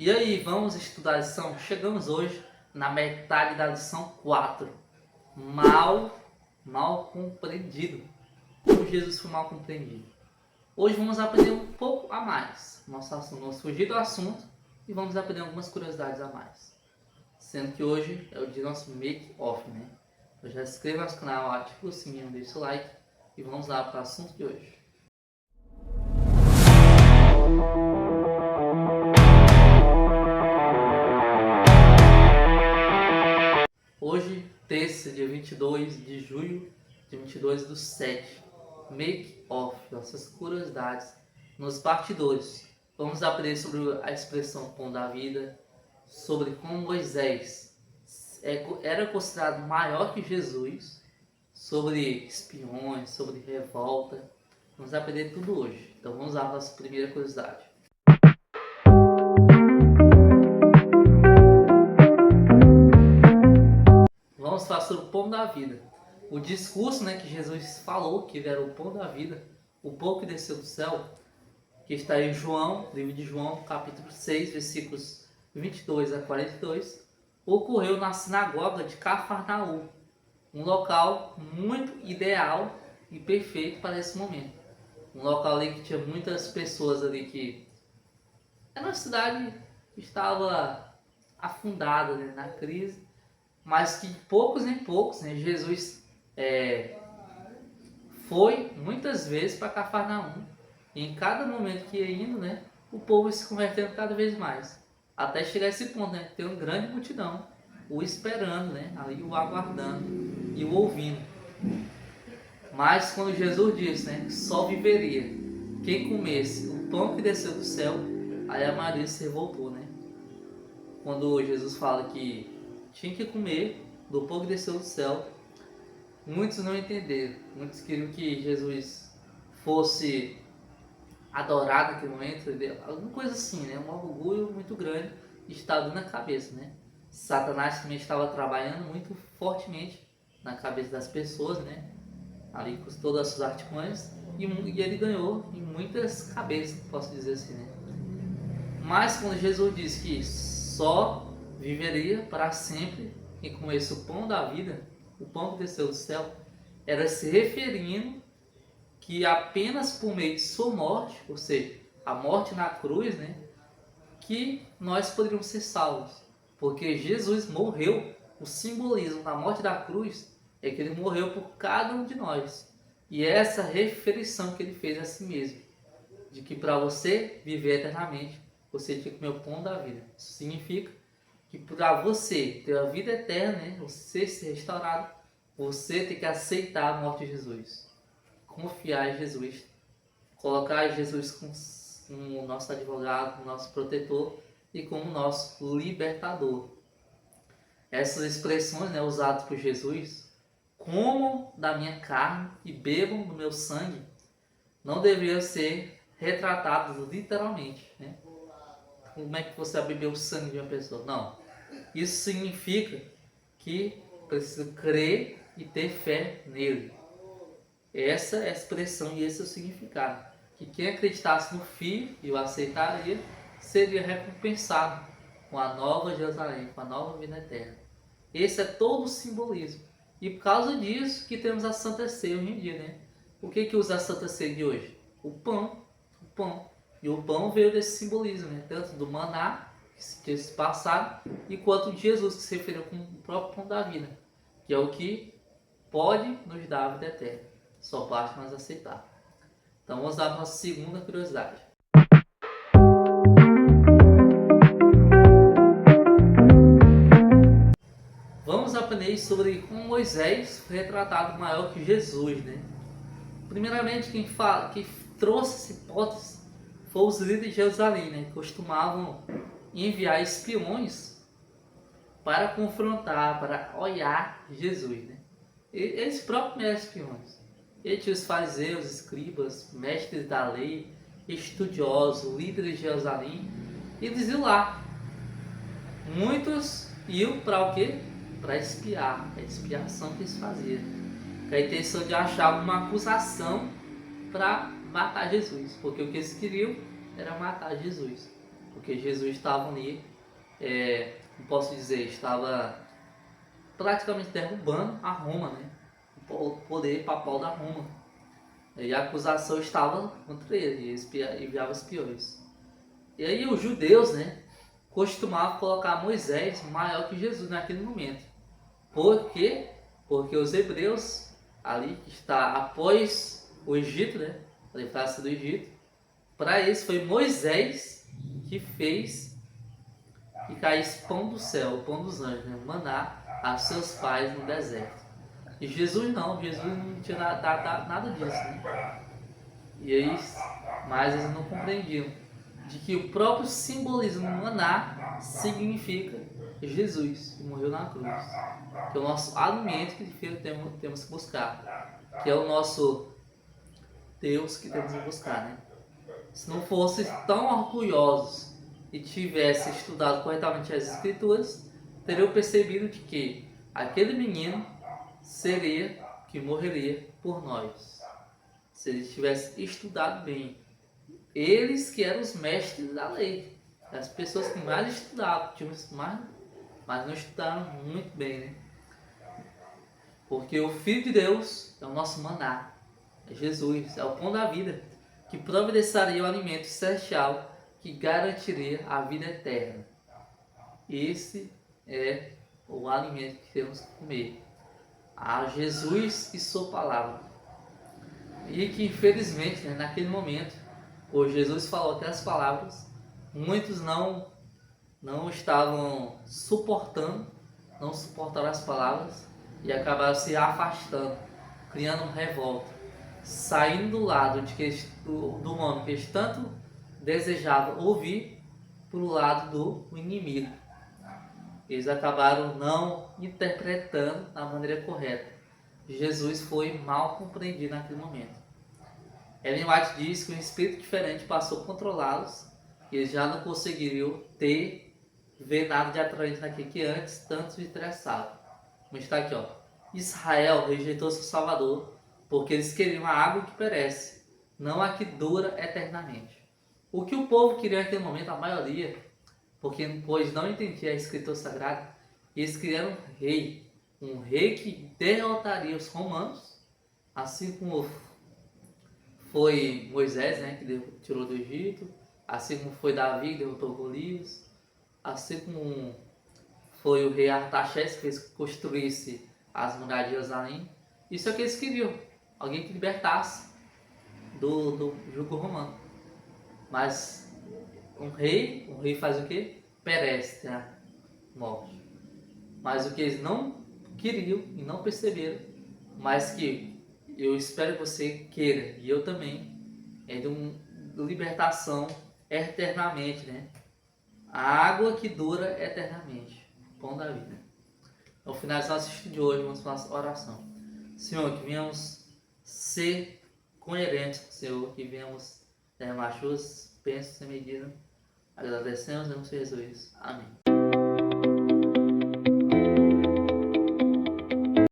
E aí, vamos estudar a lição? Chegamos hoje na metade da lição 4. Mal compreendido. Como Jesus foi mal compreendido. Hoje vamos aprender um pouco a mais. Vamos fugir do assunto e vamos aprender algumas curiosidades a mais. Sendo que hoje é o dia do nosso make-off, né? Eu já se inscreva no nosso canal, ative o sininho, deixe o like e vamos lá para o assunto de hoje. Hoje, terça, dia 22 de julho de 22/7, make-off, nossas curiosidades nos bastidores. Vamos aprender sobre a expressão pão da vida, sobre como Moisés era considerado maior que Jesus, sobre espiões, sobre revolta. Vamos aprender tudo hoje. Então vamos lá para a nossa primeira curiosidade. Vamos falar sobre o pão da vida. O discurso, que Jesus falou que ele era o pão da vida, o pão que desceu do céu, que está em João, livro de João, capítulo 6, versículos 22 a 42, ocorreu na sinagoga de Cafarnaum, um local muito ideal e perfeito para esse momento. Um local ali que tinha muitas pessoas ali que era uma cidade que estava afundada, na crise, mas que poucos em poucos, Jesus foi muitas vezes para Cafarnaum. E em cada momento que ia indo, o povo ia se convertendo cada vez mais. Até chegar a esse ponto, ter uma grande multidão o esperando, ali o aguardando e o ouvindo. Mas quando Jesus disse, que só viveria quem comesse o pão que desceu do céu, aí a maioria se revoltou, Quando Jesus fala que tinha que comer do pão que desceu do céu, muitos não entenderam. Muitos queriam que Jesus fosse adorado naquele momento, alguma coisa assim, um orgulho muito grande estava na cabeça, Satanás também estava trabalhando muito fortemente na cabeça das pessoas, ali com todas as suas artimanhas, e ele ganhou em muitas cabeças, posso dizer assim, Mas quando Jesus disse que só viveria para sempre quem comesse o pão da vida, o pão que desceu do céu, era se referindo que apenas por meio de sua morte, ou seja, a morte na cruz, que nós poderíamos ser salvos. Porque Jesus morreu, o simbolismo da morte da cruz é que ele morreu por cada um de nós. E essa referição que ele fez a si mesmo, de que para você viver eternamente, você tem que comer o pão da vida. Isso significa que para você ter a vida eterna, você ser restaurado, você tem que aceitar a morte de Jesus. Confiar em Jesus, colocar Jesus como o nosso advogado, como nosso protetor e como nosso libertador. Essas expressões, usadas por Jesus, comam da minha carne e bebam do meu sangue, não deveriam ser retratadas literalmente. Como é que você vai beber o sangue de uma pessoa? Não. Isso significa que precisa crer e ter fé nele. Essa é a expressão e esse é o significado. Que quem acreditasse no Filho e o aceitaria, seria recompensado com a nova Jerusalém, com a nova vida eterna. Esse é todo o simbolismo. E por causa disso que temos a Santa Ceia hoje em dia, O que usa a Santa Ceia de hoje? O pão. E o pão veio desse simbolismo, Tanto do maná, que tinha se passado, e quanto de Jesus, que se referiu com o próprio pão da vida, que é o que pode nos dar a vida eterna. Só basta nós aceitar. Então vamos dar a nossa segunda curiosidade. Vamos aprender sobre como Moisés foi retratado maior que Jesus, Primeiramente, quem trouxe essa hipótese foram os líderes de Jerusalém, que costumavam enviar espiões para confrontar, para olhar Jesus, Eles próprios eram espiões. Ele tinha os fariseus, escribas, mestres da lei, estudiosos, líderes de Jerusalém, e eles iam lá. Muitos iam para o quê? Para espiar, a expiação que eles faziam. Com a intenção de achar alguma acusação para matar Jesus, porque o que eles queriam era matar Jesus. porque Jesus estava ali, não posso dizer, estava praticamente derrubando a Roma, né? O poder papal da Roma. E a acusação estava contra ele, e enviava espiões. E aí os judeus, né, costumavam colocar Moisés maior que Jesus naquele momento. Por quê? Porque os hebreus, ali que está após o Egito, né, a livração do Egito, para eles foi Moisés que fez que caísse pão do céu, o pão dos anjos, né, maná a seus pais no deserto. E Jesus não tinha nada disso, né? E aí, mas eles não compreendiam de que o próprio simbolismo maná significa Jesus, que morreu na cruz, que é o nosso alimento que temos que buscar, que é o nosso Deus que temos que buscar, né? Se não fosse tão orgulhosos e tivesse estudado corretamente as escrituras, teriam percebido de que aquele menino seria que morreria por nós. Se eles tivessem estudado bem, eles que eram os mestres da lei, as pessoas que mais estudavam, mas não estudaram muito bem, né? Porque o Filho de Deus é o nosso maná, é Jesus, é o pão da vida, que providenciaria o alimento celestial que garantiria a vida eterna. Esse é o alimento que temos que comer. A Jesus e sua palavra. E que infelizmente, né, naquele momento, o Jesus falou aquelas palavras, muitos não estavam suportando, não suportaram as palavras e acabaram se afastando, criando uma revolta, saindo do lado do homem que eles tanto desejavam ouvir para o lado do inimigo. Eles acabaram não interpretando da maneira correta. Jesus foi mal compreendido naquele momento. Ellen White diz que um espírito diferente passou a controlá-los e eles já não conseguiriam ver nada de atraente naquilo que antes tanto se interessavam. Mas está aqui, ó. Israel rejeitou seu Salvador porque eles queriam a água que perece, não a que dura eternamente. O que o povo queria naquele momento, a maioria, pois não entendia a Escritura Sagrada, eles queriam um rei que derrotaria os romanos, assim como foi Moisés, né, que tirou do Egito, assim como foi Davi, que derrotou Golias, assim como foi o rei Artaxerxes, que fez que construísse as muralhas de Jerusalém. Isso é o que eles queriam, alguém que libertasse do jugo romano. Mas um rei faz o quê? Perece, né? Morte. Mas o que eles não queriam e não perceberam, mas que eu espero que você queira, e eu também, é de libertação eternamente, né? A água que dura eternamente, pão da vida. Ao finalizar nosso estudo de hoje, vamos para a nossa oração. Senhor, que venhamos ser coerentes com o Senhor, que venhamos derramar chuvas, bênçãos sem medida. Agradecemos em nome de Jesus. Amém.